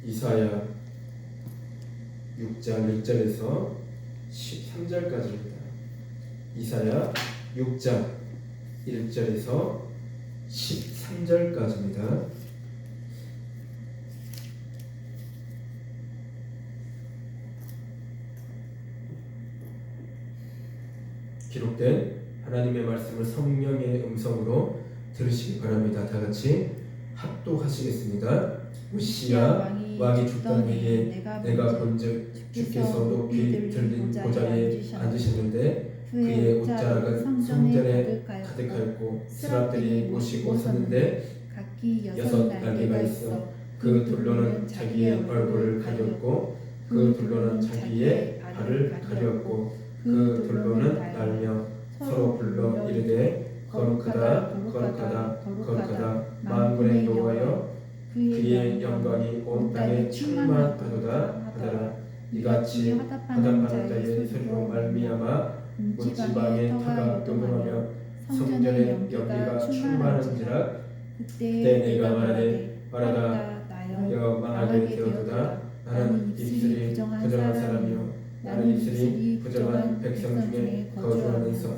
이사야 6장 1절에서 13절까지입니다. 이사야 6장 1절에서 13절까지입니다. 기록된 하나님의 말씀을 성령의 음성으로 들으시기 바랍니다. 다 같이 합독하시겠습니다. 우시야 왕이 죽던 해에 내가 본즉 주께서 높이 들린 보좌에 앉으셨는데 그의 옷자락은 성전에 가득하였고 스랍들이 모시고 섰는데 6날개가 있어 그 둘로는 자기의 얼굴을 가렸고 그 둘로는 자기의 발을 가렸고 그 둘로는 날며 서로 불러 이르되 거룩하다 거룩하다 거룩하다 만군의 여호와여 그의 영광이 온 땅에 충만하도다 하더라. 이같이 화답하는 자의 소리로 말미암아 문지방의 터가 떠돌아며 성전의 연기가 충만한지라. 그때 내가 말하다 나여 망하게 되었도다. 나는 입술이 부정한 사람이요 나는 입술이 부정한 백성 중에 거주하면서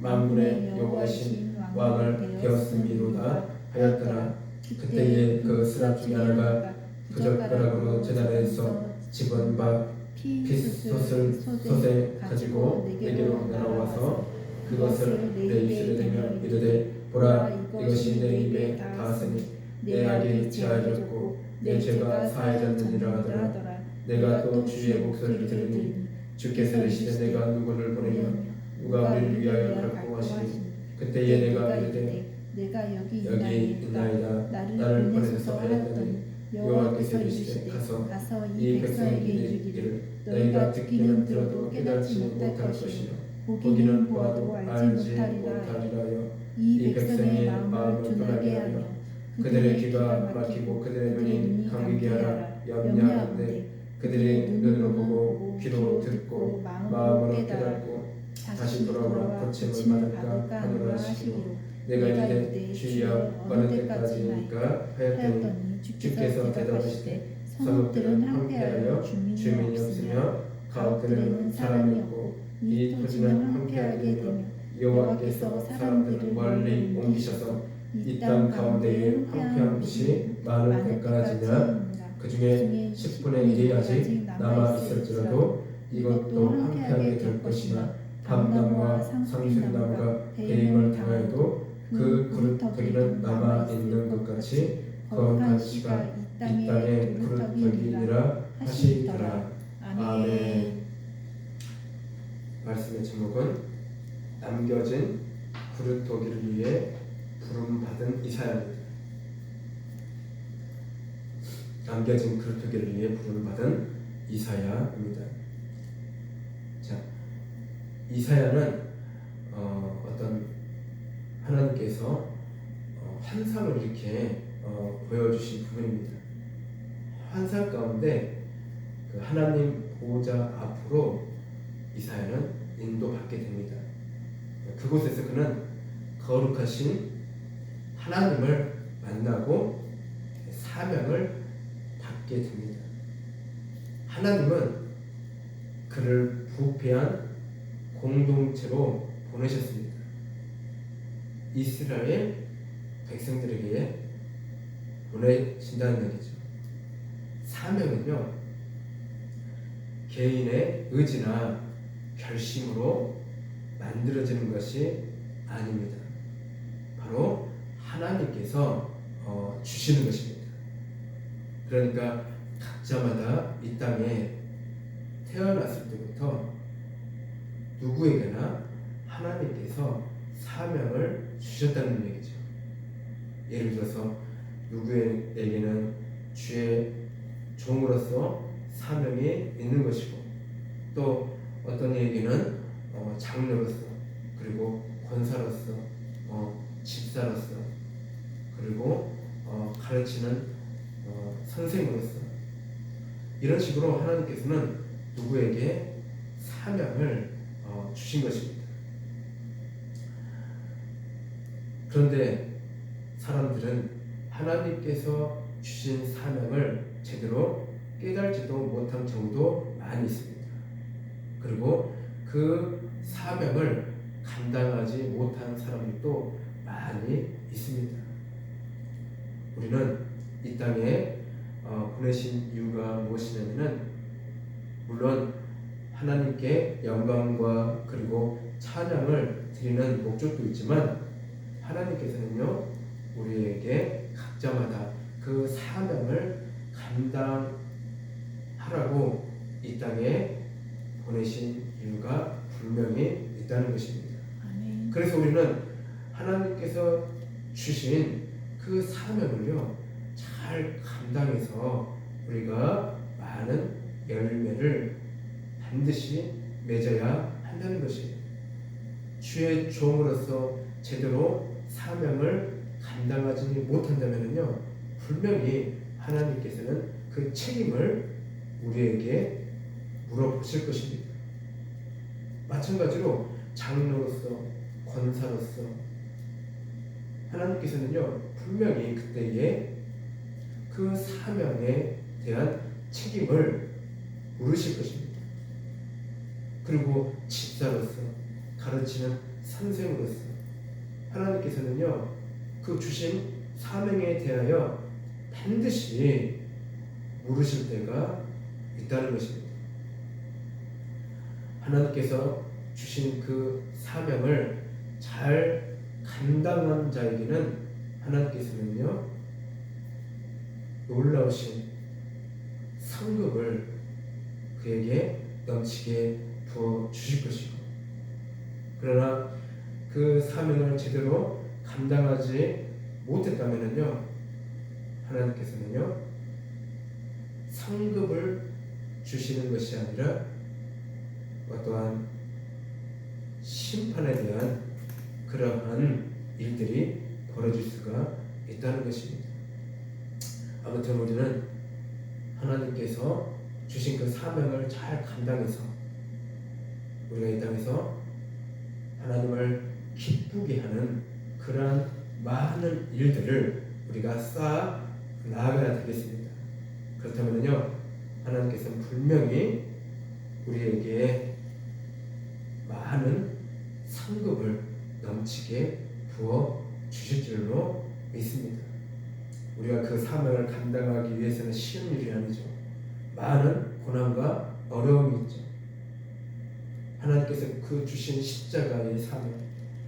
만군의 여호와신 왕을 배웠음이로다 하였더라. 그때에 그 스랍 중에 하나가 부젓가락으로 제단에서 집은 바 핏솥에 가지고 내게로 날아와서 그것을 내 입술에 대며 이르되 보라 이것이 내 입에 닿았으니 내 악이 지하였고 내 죄가 사하였느니라 하더라. 내가 또 주의 목소리를 들으니 주께서 이르시되 내가 누구를 보내며 누가 우리를 위하여 갈고 하시니 그때에 내가 이르되 내가 여기 있나이다. 나를 보내소서 하였더니 여호와께서 이르시되 가서 이 백성에게 이르기를 너희가 듣기는 들어도 깨닫지 못할 것이요 보기는 보아도 알지 못하리라여 이 백성의 마음을 떠나게 하며 그들의 귀가 막히고 그들의 눈이 감기게 하라 염려하는데 그들의 눈으로 보고 귀로 듣고 마음으로 깨닫고 다시 돌아와 고침을 받을까 하노라 하시고 내가 이르되 주여 어느 때까지입니까 하였더니 주께서 대답하시되 성읍들은 황폐하여 주민이 없으며 가옥들에는 사람이 없고 이 토지는 황폐하게 되며 여호와께서 사람들을 멀리 옮기셔서 이 땅 가운데에 황폐한 곳이 많을 때까지냐. 그 중에 10분의 1이 아직 남아 있을지라도 이것도 황폐하게 될 것이나 밤나무와 상수리나무가 배임을 당하여도 그 그루터기는 남아 있는 것 같이 거룩한 씨가 이 땅의 그루터기니라 하시더라. 아멘. 말씀의 제목은 남겨진 그루터기를 위해 부름받은 이사야입니다. 남겨진 그루터기를 위해 부름받은 이사야입니다. 자, 이사야는 어떤 하나님께서 환상을 이렇게 보여주신 부분입니다. 환상 가운데 그 하나님 보호자 앞으로 이사야는 인도받게 됩니다. 그곳에서 그는 거룩하신 하나님을 만나고 사명을 받게 됩니다. 하나님은 그를 부패한 공동체로 보내셨습니다. 이스라엘 백성들에게 보내신다는 얘기죠. 사명은요, 개인의 의지나 결심으로 만들어지는 것이 아닙니다. 바로 하나님께서 주시는 것입니다. 그러니까 각자마다 이 땅에 태어났을 때부터 누구에게나 하나님께서 사명을 주셨다는 얘기죠. 예를 들어서 누구에게는 주의 종으로서 사명이 있는 것이고 또 어떤 이에게는 장로로서 그리고 권사로서 집사로서 그리고 가르치는 선생으로서 이런 식으로 하나님께서는 누구에게 사명을 주신 것입니다. 그런데 사람들은 하나님께서 주신 사명을 제대로 못한 경우도 많이 있습니다. 그리고 그 사명을 감당하지 못한 사람들도 많이 있습니다. 우리는 이 땅에 보내신 이유가 무엇이냐면, 물론 하나님께 영광과 그리고 찬양을 드리는 목적도 있지만, 하나님께서는요 우리에게 각자마다 그 사명을 감당하라고 이 땅에 보내신 이유가 분명히 있다는 것입니다. 아멘. 그래서 우리는 하나님께서 주신 그 사명을요 잘 감당해서 우리가 많은 열매를 반드시 맺어야 한다는 것이에요. 주의 종으로서 제대로 사명을 감당하지 못한다면요 분명히 하나님께서는 그 책임을 우리에게 물어보실 것입니다. 마찬가지로 장로로서, 권사로서 하나님께서는요 분명히 그때에 그 사명에 대한 책임을 물으실 것입니다. 그리고 집사로서, 가르치는 선생으로서 하나님께서는요 그 주신 사명에 대하여 반드시 물으실 때가 있다는 것입니다. 하나님께서 주신 그 사명을 잘 감당한 자에게는 하나님께서는요 놀라우신 상급을 그에게 넘치게 부어 주실 것이고, 그러나 그 사명을 제대로 감당하지 못했다면요 하나님께서는요 상급을 주시는 것이 아니라 어떠한 심판에 대한 그러한 일들이 벌어질 수가 있다는 것입니다. 아무튼 우리는 하나님께서 주신 그 사명을 잘 감당해서 우리가 이 땅에서 하나님을 기쁘게 하는 그러한 많은 일들을 우리가 쌓아 나아가야 되겠습니다. 그렇다면요 하나님께서는 분명히 우리에게 많은 상급을 넘치게 부어 주실 줄로 믿습니다. 우리가 그 사명을 감당하기 위해서는 쉬운 일이 아니죠. 많은 고난과 어려움이 있죠. 하나님께서 그 주신 십자가의 사명,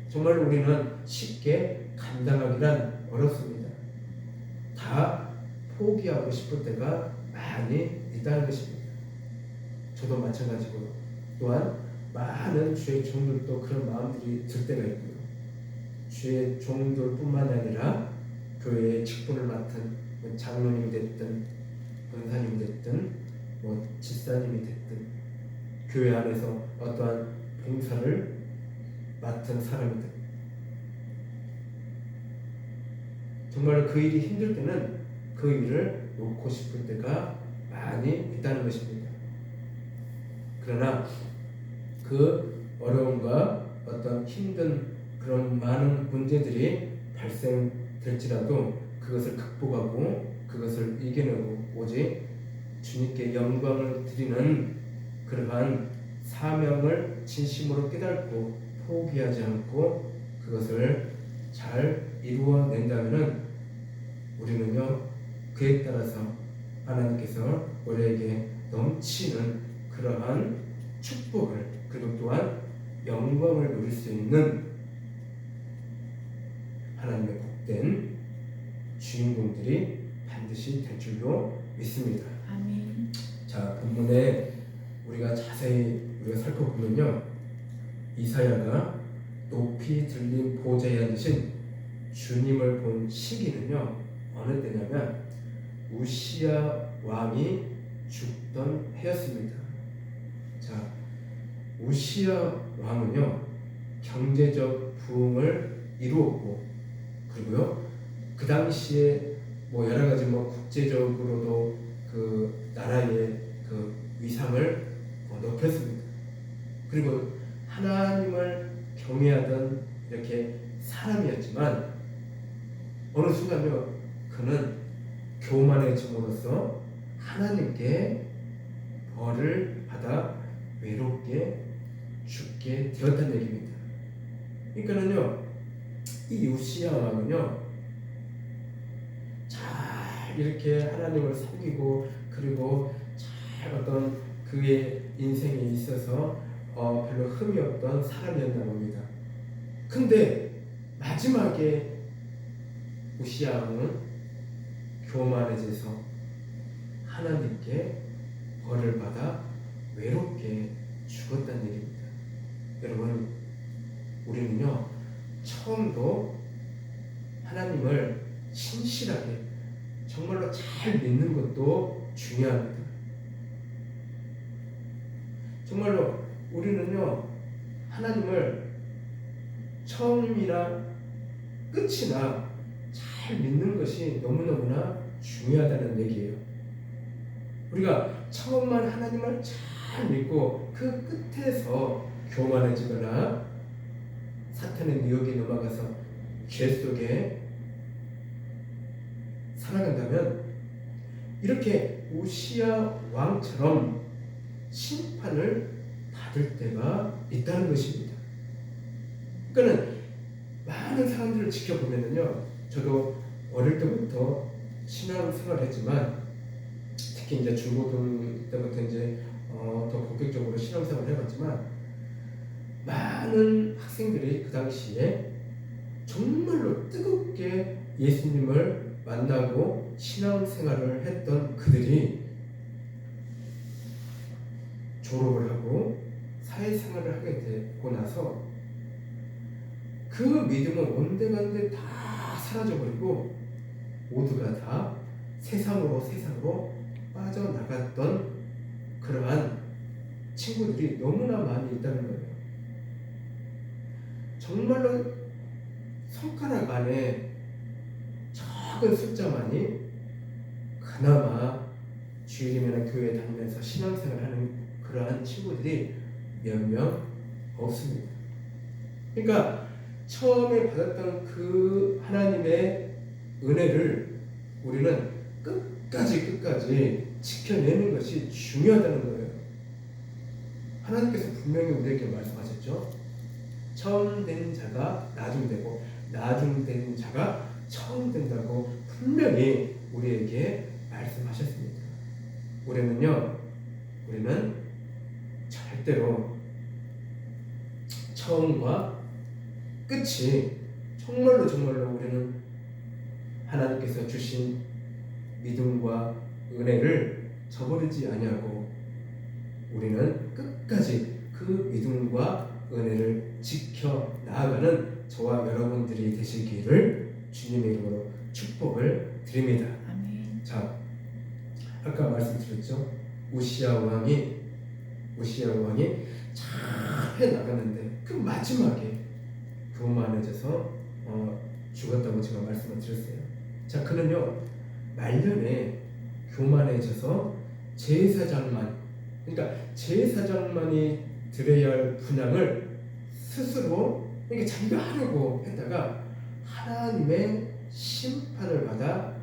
정말 우리는 쉽게 감당하기란 어렵습니다. 다 포기하고 싶을 때가 많이 있다는 것입니다. 저도 마찬가지고, 또한 많은 주의 종들도 그런 마음들이 들 때가 있고요. 주의 종들뿐만 아니라 교회의 직분을 맡은 장로님이 됐든 권사님이 됐든 집사님이 됐든 교회 안에서 어떠한 봉사를 맡은 사람이든 정말 그 일이 힘들 때는 그 일을 놓고 싶을 때가 많이 있다는 것입니다. 그러나 그 어려움과 어떤 힘든 그런 많은 문제들이 발생될지라도 그것을 극복하고 그것을 이겨내고 오직 주님께 영광을 드리는 그러한 사명을 진심으로 깨닫고 포기하지 않고 그것을 잘 이루어낸다면 우리는요 그에 따라서 하나님께서 우리에게 넘치는 그러한 축복을 그리고 또한 영광을 누릴 수 있는 하나님의 복된 주인공들이 반드시 될 줄로 믿습니다. 아멘. 자, 본문에 우리가 자세히 살펴보면요, 이사야가 높이 들린 보좌에 앉으신 주님을 본 시기는요 어느 때냐면 우시야 왕이 죽던 해였습니다. 자, 우시야 왕은요 경제적 부흥을 이루었고 그리고요 그 당시에 여러 가지 국제적으로도 그 나라의 그 위상을 높였습니다. 그리고 하나님을 경외하던 이렇게 사람이었지만 어느 순간요 그는 교만해짐으로써 하나님께 벌을 받아 외롭게 죽게 되었다는 얘기입니다. 그러니까는요, 이 우시야 왕은요, 잘 이렇게 하나님을 섬기고 그리고 잘 어떤 그의 인생에 있어서 별로 흠이 없던 사람이었나 봅니다. 근데 마지막에 우시야 왕은 교만해져서 하나님께 벌을 받아 외롭게 죽었다는 얘기입니다. 여러분, 우리는요, 처음도 하나님을 신실하게 정말로 잘 믿는 것도 중요합니다. 정말로 우리는요, 하나님을 처음이나 끝이나 잘 믿는 것이 너무너무나 중요하다는 얘기예요. 우리가 처음만 하나님을 잘 믿고 그 끝에서 교만해지거나 사탄의 미혹에 넘어가서 죄 속에 살아간다면 이렇게 우시야 왕처럼 심판을 받을 때가 있다는 것입니다. 그러니까 많은 사람들을 지켜보면요, 저도 어릴 때부터 신앙생활을 했지만 특히 이제 중고등 때부터 이제 더 본격적으로 신앙생활을 해봤지만 많은 학생들이 그 당시에 정말로 뜨겁게 예수님을 만나고 신앙생활을 했던 그들이 졸업을 하고 사회생활을 하게 되고 나서 그 믿음은 온데간데 다 사라져버리고 모두가 다 세상으로 빠져나갔던 그러한 친구들이 너무나 많이 있다는 거예요. 정말로 손가락 안에 작은 숫자만이 그나마 주일이면 교회에 다니면서 신앙생활을 하는 그러한 친구들이 몇 명 없습니다. 그러니까 처음에 받았던 그 하나님의 은혜를 우리는 끝까지 지켜내는 것이 중요하다는 거예요. 하나님께서 분명히 우리에게 말씀하셨죠. 처음 된 자가 나중되고 나중된 자가 처음 된다고 분명히 우리에게 말씀하셨습니다. 우리는 절대로 처음과 끝이 정말로 우리는 하나님께서 주신 믿음과 은혜를 저버리지 아니하고 우리는 끝까지 그 믿음과 은혜를 지켜 나아가는 저와 여러분들이 되시기를 주님의 이름으로 축복을 드립니다. 아멘. 자, 아까 말씀드렸죠. 우시야 왕이 잘 해나갔는데 그 마지막에 교만해져서 죽었다고 제가 말씀을 드렸어요. 자, 그는요 말년에 교만해져서 제사장만이 드려야 할 분향을 스스로 이렇게 자기가 하려고 했다가 하나님의 심판을 받아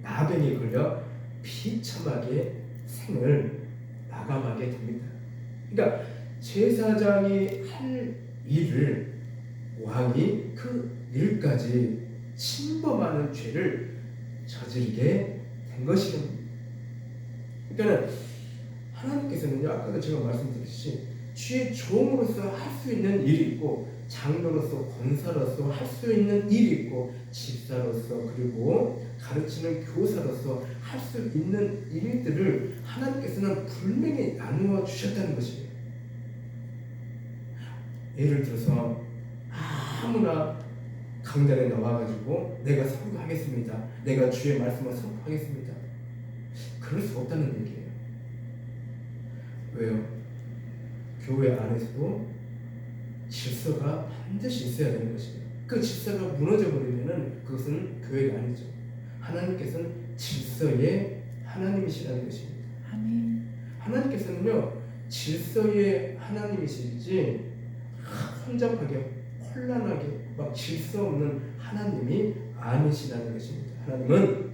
나병에 걸려 비참하게 생을 마감하게 됩니다. 그러니까 제사장이 할 일을 왕이 그 일까지 침범하는 죄를 저지르게 된 것입니다. 그러니까 하나님께서는요, 아까도 제가 말씀드렸듯이 주의 종으로서 할 수 있는 일이 있고 장로로서 권사로서 할 수 있는 일이 있고 집사로서 그리고 가르치는 교사로서 할 수 있는 일들을 하나님께서는 분명히 나누어 주셨다는 것이에요. 예를 들어서 아무나 강단에 나와가지고 내가 선포하겠습니다. 내가 주의 말씀을 선포하겠습니다. 그럴 수 없다는 얘기예요. 왜요? 교회 안에서도 질서가 반드시 있어야 되는 것입니다. 그 질서가 무너져 버리면은 그것은 교회가 아니죠. 하나님께서는 질서의 하나님이시라는 것입니다. 아멘. 하나님께서는요 질서의 하나님이시지 혼잡하게 혼란하게 막 질서 없는 하나님이 아니시라는 것입니다. 하나님은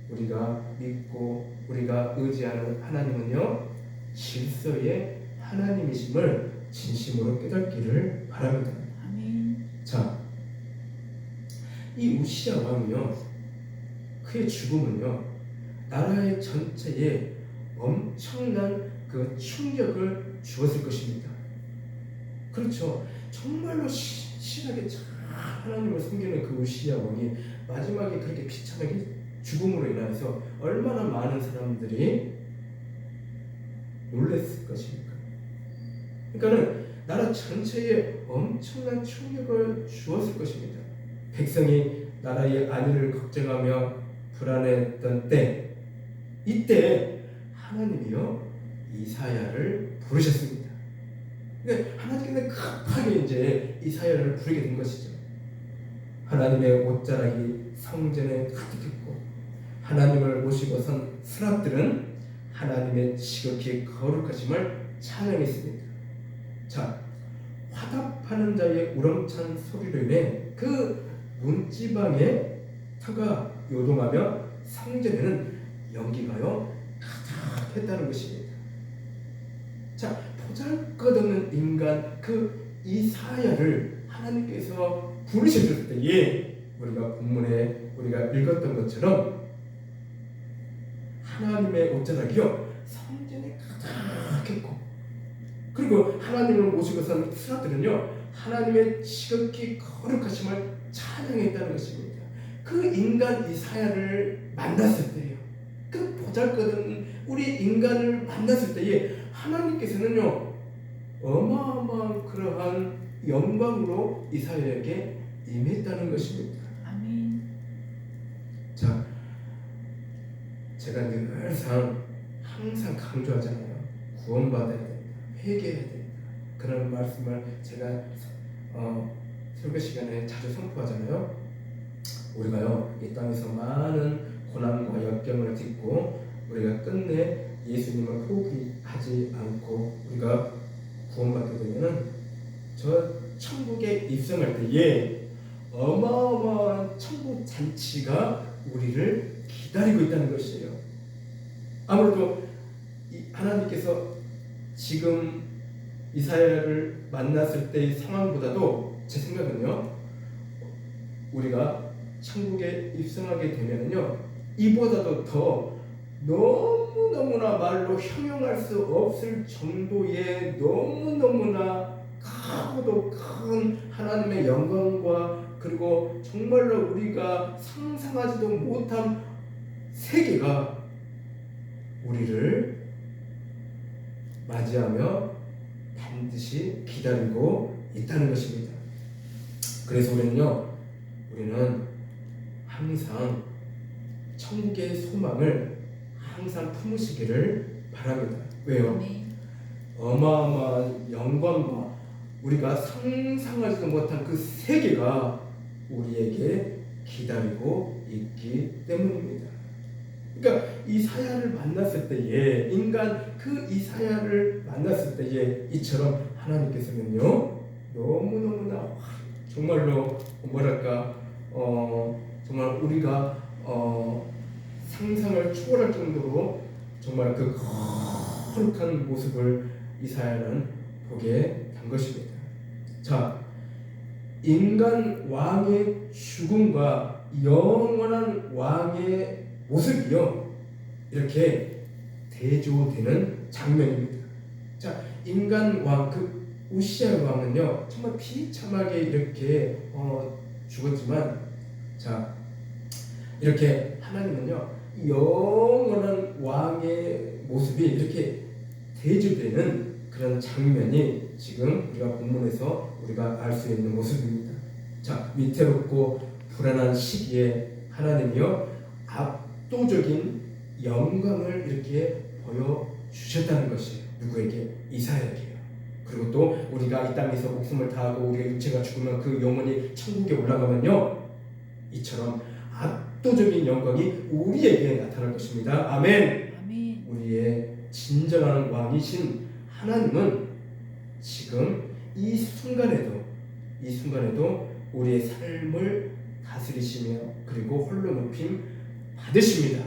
우리가 믿고 우리가 의지하는 하나님은요 질서의 하나님이심을 진심으로 깨닫기를 바랍니다. 아멘. 자, 이 우시야 왕이요 그의 죽음은요 나라의 전체에 엄청난 그 충격을 주었을 것입니다. 그렇죠. 정말로 신실하게 잘 하나님을 섬기는 그 우시야 왕이 마지막에 그렇게 비참하게 죽음으로 인하여서 얼마나 많은 사람들이 놀랐을 것입니까? 그러니까는 나라 전체에 엄청난 충격을 주었을 것입니다. 백성이 나라의 안위를 걱정하며 불안했던 때, 이때 하나님이요 이사야를 부르셨습니다. 그러니까 하나님께서 급하게 이제 이사야를 부르게 된 것이죠. 하나님의 옷자락이 성전에 가득했고 하나님을 모시고 선 스랍들은 하나님의 지극히 거룩하심을 찬양했습니다. 자, 화답하는 자의 우렁찬 소리로 인해 그 문지방에 터가 요동하며 성전에는 연기가요 가득했다는 것입니다. 자, 보잘것없는 인간 그 이사야를 하나님께서 부르셨을 때에 우리가 본문에 우리가 읽었던 것처럼 하나님의 옷자락이요 성전에 가득했고 그리고 하나님을 모시고 선 스라들은요 하나님의 지극히 거룩하심을 찬양했다는 것입니다. 그 인간 이사야를 만났을 때요 그 보잘것없는 우리 인간을 만났을 때에 하나님께서는요 어마어마한 그러한 영광으로 이사야에게 임했다는 것입니다. 아멘. 자, 제가 항상 강조하잖아요. 구원받아야 된다, 회개해야 된다. 그런 말씀을 제가 설교 시간에 자주 선포하잖아요. 우리가요 이 땅에서 많은 고난과 역경을 딛고 우리가 끝내 예수님을 포기하지 않고 우리가 구원받게 되면은 저 천국에 입성할 때에 어마어마한 천국 잔치가 우리를 기다리고 있다는 것이에요. 아무래도 하나님께서 지금 이사야를 만났을 때의 상황보다도 제 생각은요 우리가 천국에 입성하게 되면은요 이보다도 더 너무너무나 말로 형용할 수 없을 정도의 너무너무나 크고도 큰 하나님의 영광과 그리고 정말로 우리가 상상하지도 못한 세계가 우리를 맞이하며 반드시 기다리고 있다는 것입니다. 그래서 우리는 항상 천국의 소망을 항상 품으시기를 바랍니다. 왜요? 네. 어마어마한 영광과 우리가 상상하지도 못한 그 세계가 우리에게 기다리고 있기 때문입니다. 그러니까 이사야를 만났을 때에 그 이사야를 만났을 때에 이처럼 하나님께서는요 너무너무나 정말로 정말 우리가 상상을 초월할 정도로 정말 그 거룩한 모습을 이사야는 보게 된 것입니다. 자, 인간 왕의 죽음과 영원한 왕의 모습이요 이렇게 대조되는 장면입니다. 자, 인간 왕 그 우시야 왕은요 정말 비참하게 이렇게 죽었지만 자 이렇게 하나님은요 영원한 왕의 모습이 이렇게 대조되는 그런 장면이 지금 우리가 본문에서 우리가 알 수 있는 모습입니다. 자, 위태롭고 불안한 시기에 하나님이요 압도적인 영광을 이렇게 보여주셨다는 것이에요. 누구에게? 이사야에게요. 그리고 또 우리가 이 땅에서 목숨을 다하고 우리의 육체가 죽으면 그 영혼이 천국에 올라가면요 이처럼 압도적인 영광이 우리에게 나타날 것입니다. 아멘. 아멘. 우리의 진정한 왕이신 하나님은 지금 이 순간에도 우리의 삶을 다스리시며 그리고 홀로 높임 받으십니다.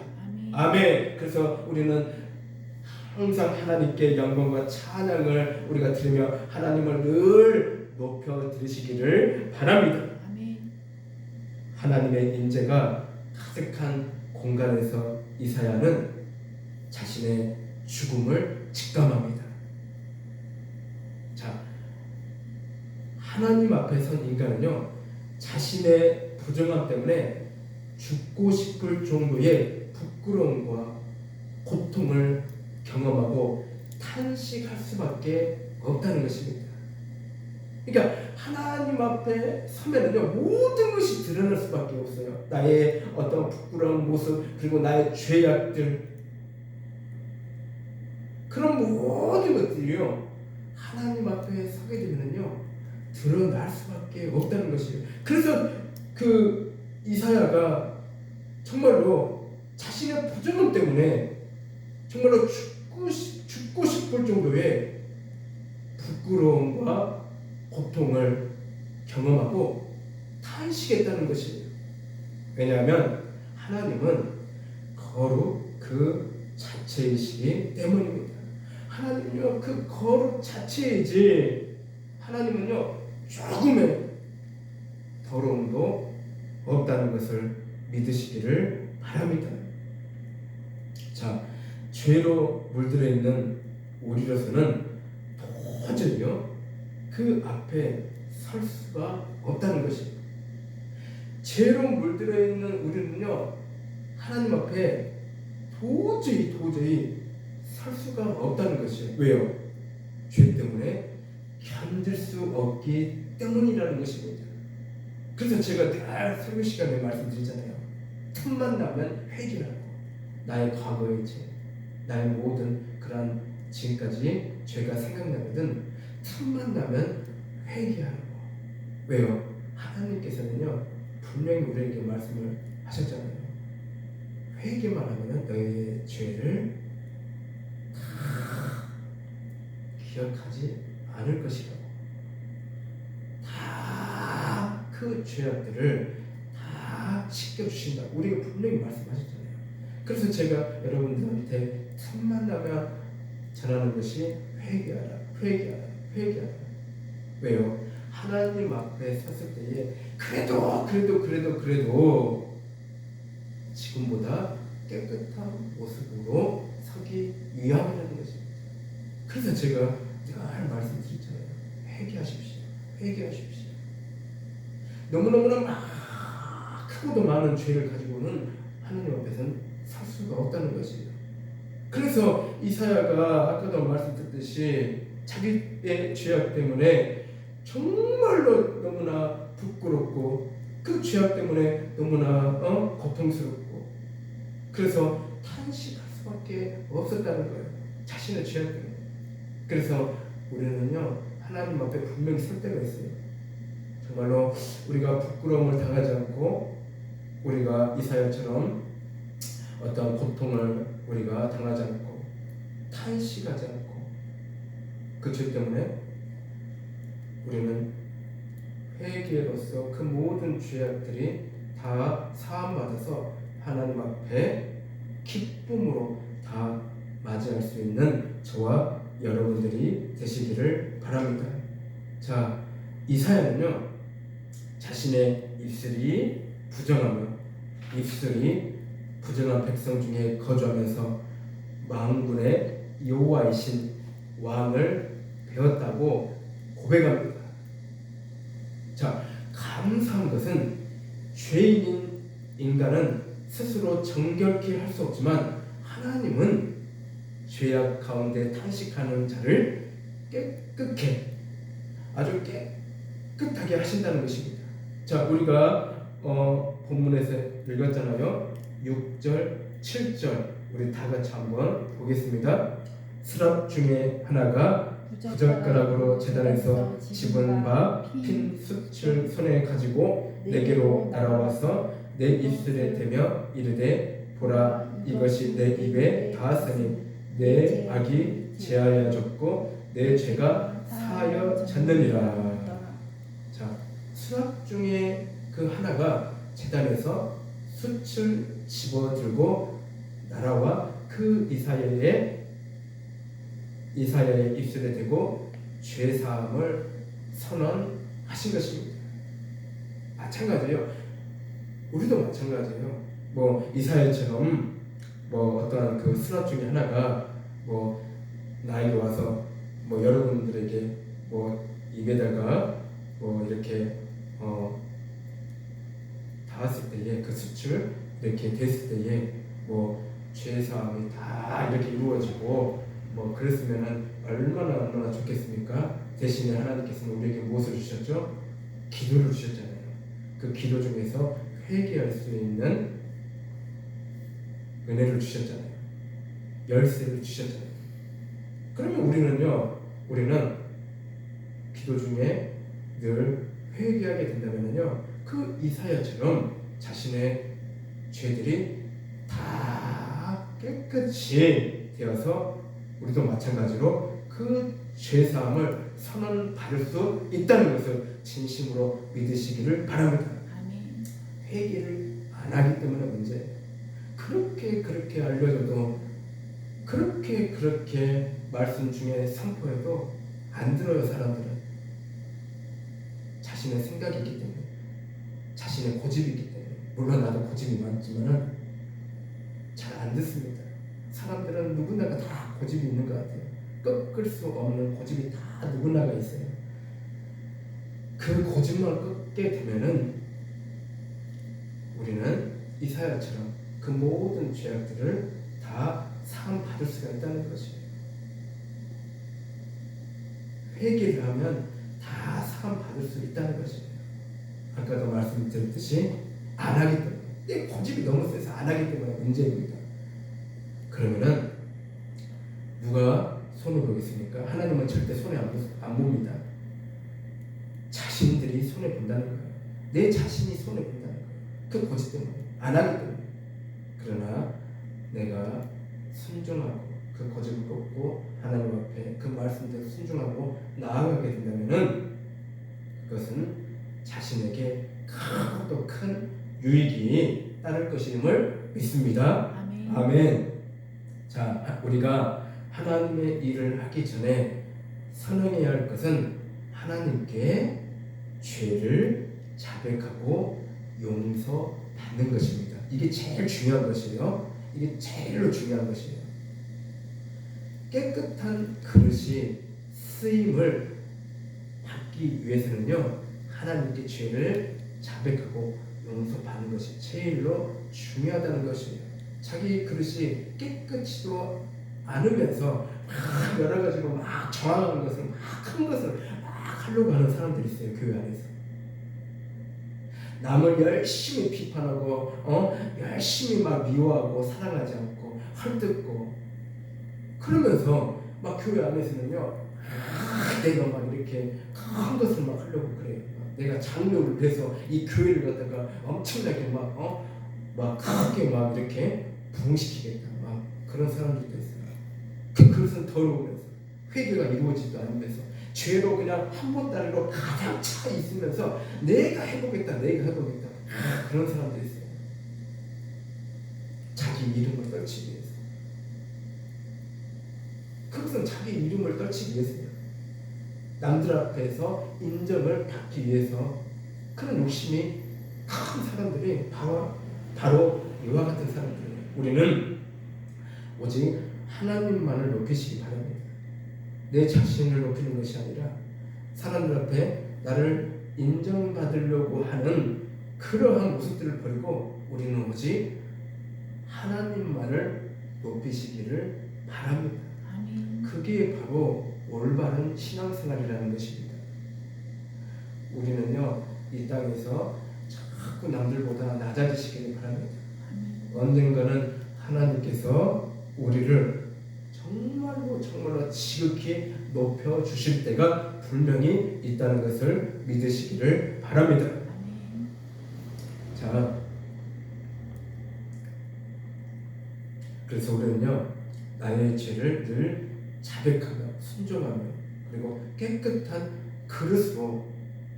아멘. 그래서 우리는 항상 하나님께 영광과 찬양을 우리가 드리며 하나님을 늘 높여 드리시기를 바랍니다. 아멘. 하나님의 임재가 가득한 공간에서 이사야는 자신의 죽음을 직감합니다. 자, 하나님 앞에 선 인간은요, 자신의 부정함 때문에 죽고 싶을 정도의 부끄러움과 고통을 경험하고 탄식할 수밖에 없다는 것입니다. 그러니까 하나님 앞에 서면은요, 모든 것이 드러날 수밖에 없어요. 나의 어떤 부끄러운 모습, 그리고 나의 죄악들, 그런 모든 것들이요, 하나님 앞에 서게 되면요 드러날 수밖에 없다는 것이에요. 그래서 그 이사야가 정말로 자신의 부정함 때문에 정말로 죽고 싶을 정도의 부끄러움과 고통을 경험하고 탄식했다는 것이에요. 왜냐하면 하나님은 거룩 그 자체이시기 때문입니다. 하나님은요, 그 거룩 자체이지 하나님은요, 조금의 더러움도 없다는 것을 믿으시기를 바랍니다. 자, 죄로 물들어 있는 우리로서는 도저히요 그 앞에 설 수가 없다는 것입니다. 죄로 물들어 있는 우리는요, 하나님 앞에 도저히 설 수가 없다는 것이에요. 왜요? 죄 때문에 견딜 수 없기 때문이라는 것입니다. 그래서 제가 늘 설교 시간에 말씀드리잖아요. 틈만 나면 회개하고, 나의 과거의 죄, 나의 모든 그런 지금까지 죄가 생각나거든 틈만 나면 회개하고. 왜요? 하나님께서는요 분명히 우리에게 말씀을 하셨잖아요. 회개만 하면 너의 죄를 다 기억하지 않을 것이라고. 다 그 죄악들을 다 씻겨주신다. 우리가 분명히 말씀하셨잖아요. 그래서 제가 여러분들한테 틈만 나면 전하는 것이 회개하라. 왜요? 하나님 앞에 섰을 때에 그래도 지금보다 깨끗한 모습으로 서기 위함이라는 것입니다. 그래서 제가 늘 말씀드렸잖아요. 회개하십시오. 너무너무나 크고도 많은 죄를 가지고는 하나님 앞에서는 설 수가 없다는 것입니다. 그래서 이사야가 아까도 말씀드렸듯이 자기의 죄악 때문에 정말로 너무나 부끄럽고 그 죄악 때문에 너무나 고통스럽고 그래서 탄식할 수밖에 없었다는 거예요. 자신의 죄악 때문에. 그래서 우리는요 하나님 앞에 분명히 설 때가 있어요. 정말로 우리가 부끄러움을 당하지 않고 우리가 이사야처럼 어떤 고통을 우리가 당하지 않고 탄식하지 않고 그 죄 때문에 우리는 회개로서 그 모든 죄악들이 다 사함받아서 하나님 앞에 기쁨으로 다 맞이할 수 있는 저와 여러분들이 되시기를 바랍니다. 자, 이사야는요 자신의 입술이 부정한 백성 중에 거주하면서 만군의 여호와이신 왕을 배웠다고 고백합니다. 자, 감사한 것은 죄인인 인간은 스스로 정결케 할 수 없지만 하나님은 죄악 가운데 탄식하는 자를 아주 깨끗하게 하신다는 것입니다. 자, 우리가 본문에서 읽었잖아요. 6절, 7절 우리 다 같이 한번 보겠습니다. 스랍 중에 하나가 부젓가락으로 제단에서 집은 바 핀 숯을 손에 가지고 내게로 날아와서 내 입술에 대며 이르되 보라 이것이 내 입에 닿았으니 내 악이 제하여졌고 내 죄가 사하여졌느니라. 자, 수납 중에 그 하나가 제단에서 숯을 집어들고 나라와 그 이사야의 입술에 대고 죄 사함을 선언하신 것입니다. 마찬가지예요. 우리도 마찬가지예요. 뭐 이사야처럼 뭐 어떠한 그 수납 중에 하나가 뭐 나에게 와서 뭐 여러분들에게 뭐 입에다가 뭐 이렇게 닿았을 때에 그 수출 이렇게 됐을 때에 뭐 죄 사함이 다 이렇게 이루어지고 뭐 그랬으면은 얼마나 좋겠습니까? 대신에 하나님께서는 우리에게 무엇을 주셨죠? 기도를 주셨잖아요. 그 기도 중에서 회개할 수 있는 은혜를 주셨잖아요. 열쇠를 주셨잖아요. 그러면 우리는 기도 중에 늘 회개하게 된다면요, 그 이사야처럼 자신의 죄들이 다 깨끗이 되어서 우리도 마찬가지로 그 죄사함을 선언받을 수 있다는 것을 진심으로 믿으시기를 바랍니다. 아멘. 회개를 안 하기 때문에 문제예요. 그렇게 알려줘도 그렇게 말씀 중에 선포해도 안 들어요. 사람들은 자신의 생각이 있기 때문에, 자신의 고집이 있기 때문에. 물론 나도 고집이 많지만은 잘 안 듣습니다. 사람들은 누구나가 다 고집이 있는 것 같아요. 꺾을 수 없는 고집이 다 누구나가 있어요. 그 고집만 꺾게 되면은 우리는 이사야처럼 그 모든 죄악들을 다 사함 받을 수가 있다는 것이에요. 회개를 하면 다 사함 받을 수 있다는 것이에요. 아까도 말씀드렸듯이 안 하기 때문에, 내 고집이 너무 세서 안 하기 때문에 문제입니다. 그러면은 누가 손을 보겠습니까? 하나님은 절대 손에 안 봅니다. 자신들이 손에 본다는 거예요. 내 자신이 손에 본다는 거예요. 그 고집 때문에, 안 하기 때문에. 그러나 내가 순종하고 그 고집을 꺾고 하나님 앞에 그 말씀대로 순종하고 나아가게 된다면은 그것은 자신에게 크고 큰 유익이 따를 것임을 믿습니다. 아멘. 아멘. 자, 우리가 하나님의 일을 하기 전에 선행해야 할 것은 하나님께 죄를 자백하고 용서받는 것입니다. 이게 제일 중요한 것이에요. 이게 제일로 중요한 것이에요. 깨끗한 그릇이 쓰임을 받기 위해서는요, 하나님께 죄를 자백하고 용서받는 것이 제일로 중요하다는 것이에요. 자기 그릇이 깨끗지도 않으면서 막 여러 가지로 막 저항하는 것을, 막 큰 것을 막 하려고 하는 사람들이 있어요. 교회 안에서 남을 열심히 비판하고 열심히 막 미워하고 사랑하지 않고 헐뜯고 그러면서 막 교회 안에서는요, 내가 막 이렇게 큰 것을 막 하려고 그래요. 내가 장로를 돼서 이 교회를 갖다가 엄청나게 막 크게 막 이렇게 부흥시키겠다. 막 그런 사람들도 있어요. 그 그릇은 더러우면서 회개가 이루어지지도 않으면서 죄로 그냥 한 보따리로 가득 차 있으면서 내가 해보겠다. 그런 사람들이 있어요. 자기 이름을 떨치기 위해서. 그것은 자기 이름을 떨치기 위해서요. 남들 앞에서 인정을 받기 위해서. 그런 욕심이 큰 사람들이 바로 이와 같은 사람들이에요. 우리는 오직 하나님만을 높이시기 바랍니다. 내 자신을 높이는 것이 아니라 사람들 앞에 나를 인정받으려고 하는 그러한 모습들을 버리고 우리는 오직 하나님만을 높이시기를 바랍니다. 아멘. 그게 바로 올바른 신앙생활이라는 것입니다. 우리는요, 이 땅에서 자꾸 남들보다 낮아지시기를 바랍니다. 언젠가는 하나님께서 우리를 정말로 지극히 높여주실 때가 분명히 있다는 것을 믿으시기를 바랍니다. 아멘. 자, 그래서 우리는요, 나의 죄를 늘 자백하며 순종하며 그리고 깨끗한 그릇으로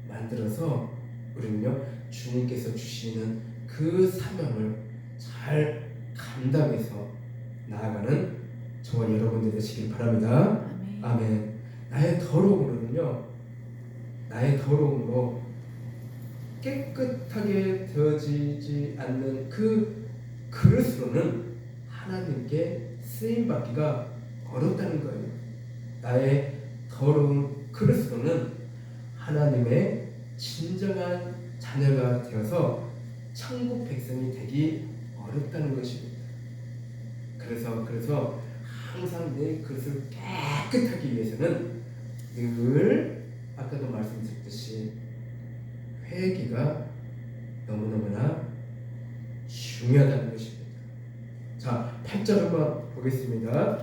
만들어서 우리는요, 주님께서 주시는 그 사명을 잘 감당해서 나아가는 저와 여러분들 되시길 바랍니다. 아멘. 나의 더러움으로는요, 나의 더러움으로 깨끗하게 되어지지 않는 그 그릇으로는 하나님께 쓰임받기가 어렵다는 거예요. 나의 더러운 그릇으로는 하나님의 진정한 자녀가 되어서 천국 백성이 되기 어렵다는 것입니다. 그래서 항상 내 그릇을 깨끗하기 위해서는 늘 아까도 말씀드렸듯이 회개가 너무너무나 중요하다는 것입니다. 자, 8절 한번 보겠습니다.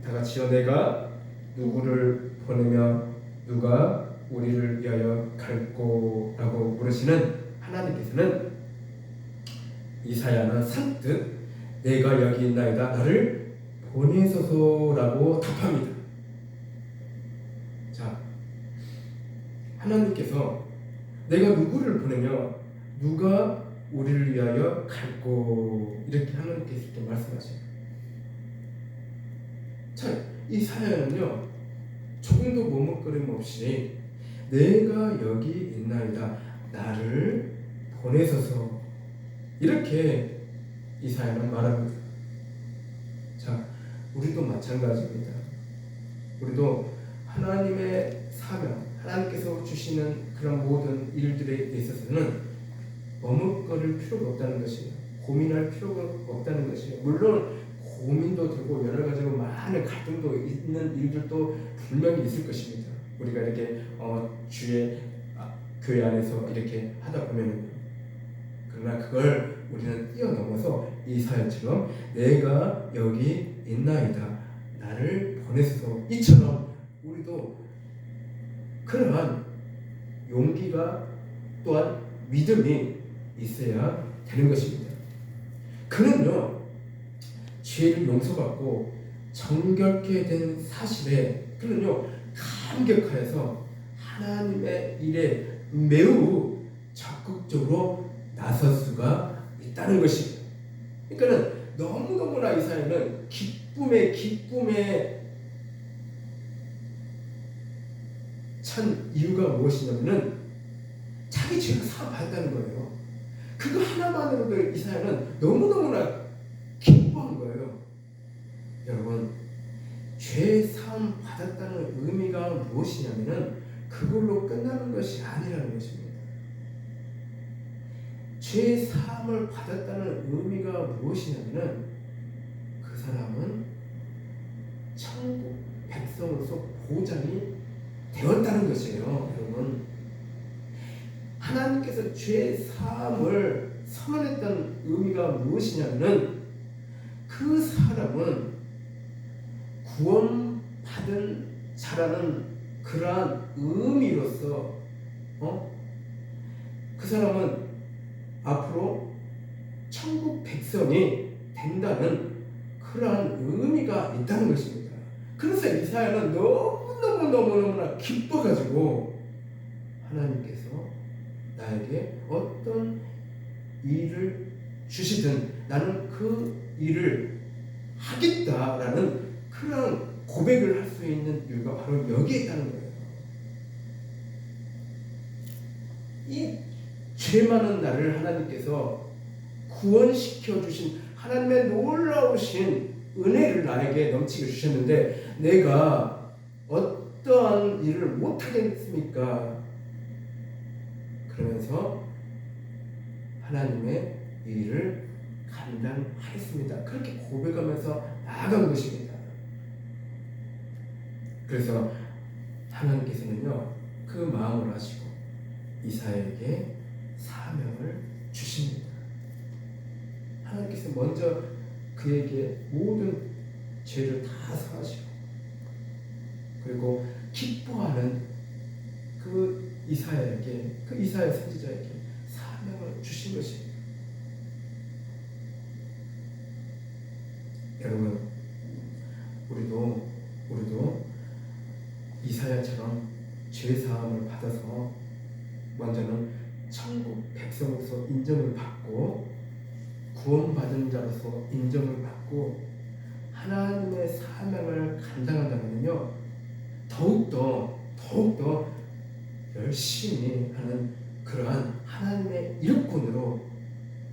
다 같이요. 내가 누구를 보내며 누가 우리를 위하여 갈꼬라고 물으시는 하나님께서는 이사야는 선뜻 내가 여기 있나이다 나를 보내소서라고 답합니다. 자, 하나님께서 내가 누구를 보내며 누가 우리를 위하여 갈꼬 이렇게 하나님께서 이렇게 말씀하셔요. 자, 이사야는요 조금도 머뭇거림 없이 내가 여기 있나이다 나를 보내소서 이렇게 이사야는 말합니다. 자, 우리도 마찬가지입니다. 우리도 하나님의 사명, 하나님께서 주시는 그런 모든 일들에 있어서는 머뭇거릴 필요가 없다는 것이에요. 고민할 필요가 없다는 것이에요. 물론 고민도 되고 여러 가지로 많은 갈등도 있는 일들도 분명히 있을 것입니다. 우리가 이렇게 주의 교회 안에서 이렇게 하다 보면은, 그러나 그걸 우리는 뛰어넘어서 이사야처럼 내가 여기 있나이다 나를 보내소서 이처럼 우리도 그러한 용기가 또한 믿음이 있어야 되는 것입니다. 그는요 죄를 용서받고 정결케 된 사실에 그는요 감격하여서 하나님의 일에 매우 적극적으로 나설 수가 있다는 것입니다. 그러니까는 너무너무나 이사야는 기쁨에 찬 이유가 무엇이냐면은 자기 죄가 사함받았다는 거예요. 그거 하나만으로도 이사야는 너무너무나 기뻐한 거예요. 여러분, 죄 사함 받았다는 의미가 무엇이냐면은 그걸로 끝나는 것이 아니라는 것입니다. 죄 사함을 받았다는 의미가 무엇이냐면은 그 사람은 천국 백성으로서 보장이 되었다는 것이에요. 여러분, 하나님께서 죄 사함을 선언했다는 의미가 무엇이냐면은 그 사람은 구원받은 자라는 그러한 의미로서 그 사람은 앞으로 천국 백성이 된다는 그러한 의미가 있다는 것입니다. 그래서 이사야는 너무너무나 기뻐가지고 하나님께서 나에게 어떤 일을 주시든 나는 그 일을 하겠다라는 그런 고백을 할 수 있는 이유가 바로 여기에 있다는 거예요. 이 죄 많은 나를 하나님께서 구원시켜 주신 하나님의 놀라우신 은혜를 나에게 넘치게 주셨는데 내가 어떠한 일을 못하겠습니까? 그러면서 하나님의 일을 감당하겠습니다. 그렇게 고백하면서 나아간 것입니다. 그래서 하나님께서는요 그 마음을 하시고 이사야에게 사명을 주십니다. 하나님께서 먼저 그에게 모든 죄를 다 사하시고 그리고 기뻐하는 그 이사야에게 그 이사야 선지자에게 사명을 주신 것입니다. 여러분, 우리도 이사야처럼 죄 사함을 받아서 먼저는 천국 백성으로서 인정을 받고 구원받은 자로서 인정을 받고 사명을 감당한다면요, 더욱더 열심히 하는 그러한 하나님의 일꾼으로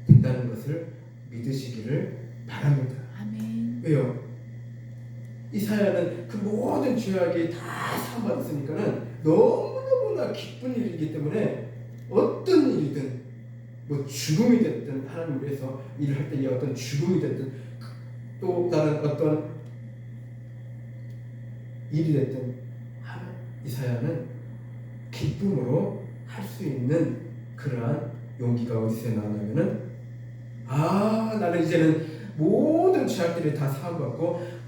된다는 것을 믿으시기를 바랍니다. 아멘. 왜요? 이사야는 그 모든 죄악이 다 사함받았으니까는 너무너무나 기쁜 일이기 때문에 어떤 일이든 뭐 죽음이 됐든 하나님 위해서 일을 할 때 이 어떤 죽음이 됐든 또 다른 어떤 일이 됐든 이사야는 기쁨으로 할 수 있는 그러한 용기가 어디서 나오냐면은 나는 이제는 모든 죄악들이 다 사함받고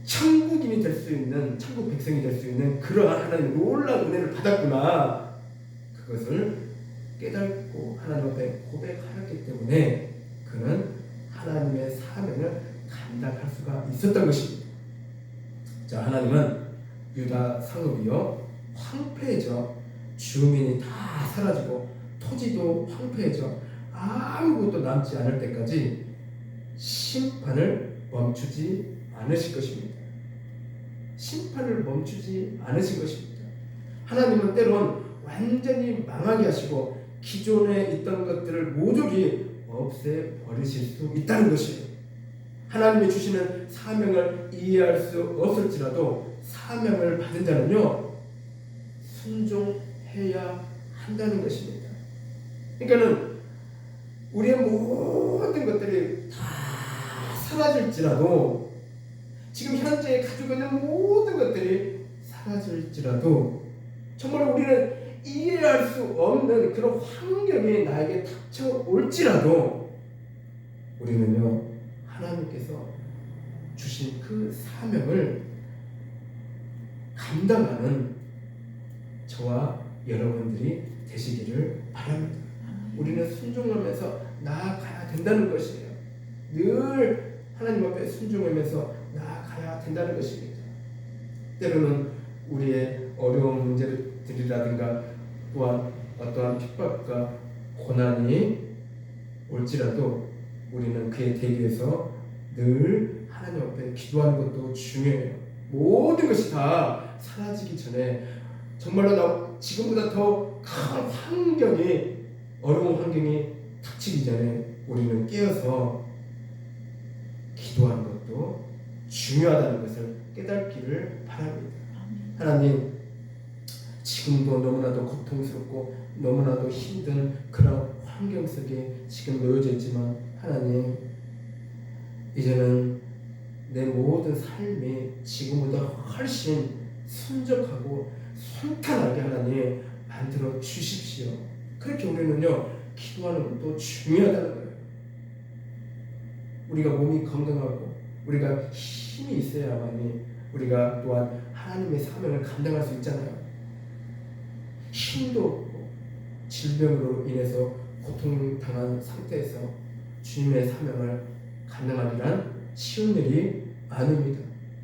천국인이 될 수 있는, 천국 백성이 될 수 있는 그러한 하나님의 놀라운 은혜를 받았구나, 그것을 깨닫고 하나님 앞에 고백하였기 때문에 그는 하나님의 사명을 감당할 수가 있었던 것입니다. 자, 하나님은 유다 성읍이요 황폐해져 주민이 다 사라지고 토지도 황폐해져 아무것도 남지 않을 때까지 심판을 멈추지 않으실 것입니다. 심판을 멈추지 않으신 것입니다. 하나님은 때론 완전히 망하게 하시고 기존에 있던 것들을 모조리 없애버리실 수 있다는 것이에요. 하나님이 주시는 사명을 이해할 수 없을지라도 사명을 받은 자는요 순종해야 한다는 것입니다. 그러니까는 우리의 모든 것들이 다 사라질지라도, 지금 현재 가지고 있는 모든 것들이 사라질지라도, 정말 우리는 이해할 수 없는 그런 환경이 나에게 닥쳐올지라도 우리는요 하나님께서 주신 그 사명을 감당하는 저와 여러분들이 되시기를 바랍니다. 우리는 순종하면서 나아가야 된다는 것이에요. 늘 하나님 앞에 순종하면서 나아가야 된다는 것입니다. 때로는 우리의 어려운 문제들이라든가 또한 어떠한 핍박과 고난이 올지라도 우리는 그에 대비해서 늘 하나님 앞에 기도하는 것도 중요해요. 모든 것이 다 사라지기 전에 정말로 지금보다 더 큰 환경이, 어려운 환경이 닥치기 전에 우리는 깨어서 기도하는 것도 중요하다는 것을 깨닫기를 바랍니다. 하나님, 지금도 너무나도 고통스럽고 너무나도 힘든 그런 환경 속에 지금 놓여져 있지만 하나님, 이제는 내 모든 삶이 지금보다 훨씬 순적하고 순탄하게 하나님 만들어 주십시오. 그렇게 우리는요 기도하는 것도 중요하다는 거예요. 우리가 몸이 건강하고 우리가 힘이 있어야만이 우리가 또한 하나님의 사명을 감당할 수 있잖아요. 힘도 없고 질병으로 인해서 고통당한 상태에서 주님의 사명을 감당하기란 쉬운 일이 아닙니다.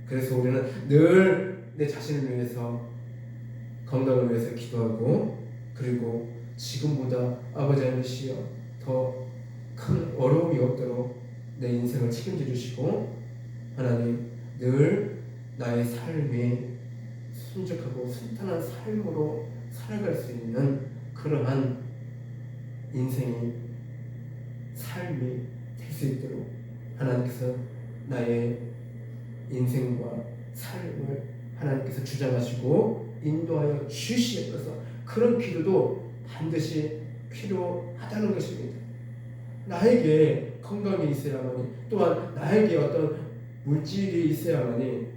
그래서 우리는 늘 내 자신을 위해서, 건강을 위해서 기도하고, 그리고 지금보다 아버지 하나님이시여 더 큰 어려움이 없도록 내 인생을 책임져 주시고, 하나님 늘 나의 삶이 순적하고 순탄한 삶으로 살아갈 수 있는 그러한 인생이, 삶이 될 수 있도록 하나님께서 나의 인생과 삶을 하나님께서 주장하시고 인도하여 주시옵소서. 그런 기도도 반드시 필요하다는 것입니다. 나에게 건강이 있어야만이, 또한 나에게 어떤 물질이 있어야만이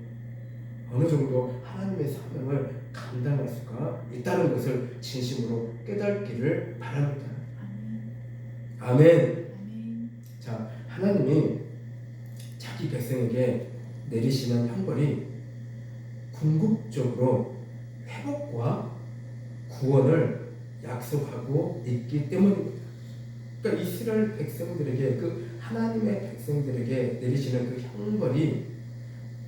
어느 정도 하나님의 사명을 감당할 수가 있다는 것을 진심으로 깨닫기를 바랍니다. 아멘. 자, 하나님이 자기 백성에게 내리시는 형벌이 궁극적으로 회복과 구원을 약속하고 있기 때문입니다. 그러니까 이스라엘 백성들에게, 그 하나님의 백성들에게 내리시는 그 형벌이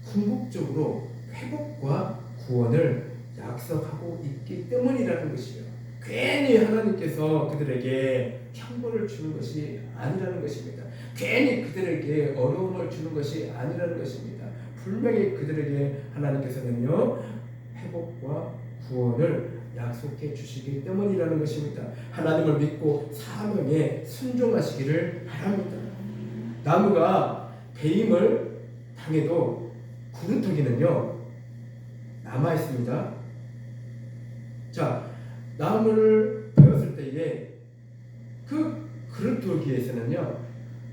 궁극적으로 회복과 구원을 약속하고 있기 때문이라는 것이에요. 괜히 하나님께서 그들에게 형벌을 주는 것이 아니라는 것입니다. 괜히 그들에게 어려움을 주는 것이 아니라는 것입니다. 분명히 그들에게 하나님께서는요 회복과 구원을 약속해 주시기 때문이라는 것입니다. 하나님을 믿고 사명에 순종하시기를 바랍니다. 나무가 배임을 당해도 구루터기는요 남아 있습니다. 자, 나무를 베었을 때에 그 구루터기에서는요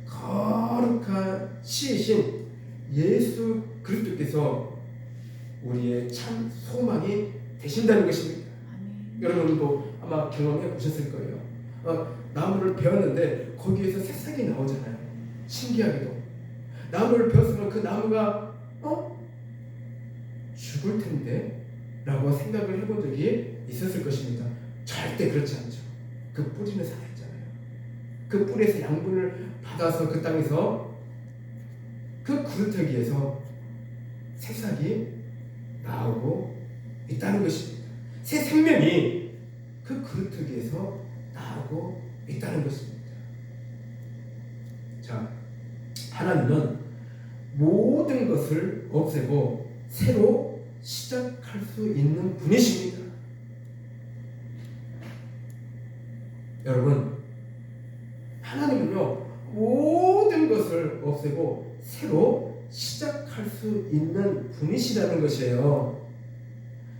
거룩한 씨이신 예수 그리스도께서 우리의 참 소망이 되신다는 것입니다. 여러분도 아마 경험해 보셨을 거예요. 나무를 베었는데 거기에서 새싹이 나오잖아요. 신기하게도 나무를 베었으면 그 나무가 죽을 텐데 라고 생각을 해본 적이 있었을 것입니다. 절대 그렇지 않죠. 그 뿌리는 살아있잖아요. 그 뿌리에서 양분을 받아서 그 땅에서 그 구루터기에서 새싹이 나오고 있다는 것입니다. 새 생명이 그 구루터기에서 나오고 있다는 것입니다. 자, 하나님은 모든 것을 없애고 새로 시작할 수 있는 분이십니다. 여러분, 하나님은요 모든 것을 없애고 새로 시작할 수 있는 분이시라는 것이에요.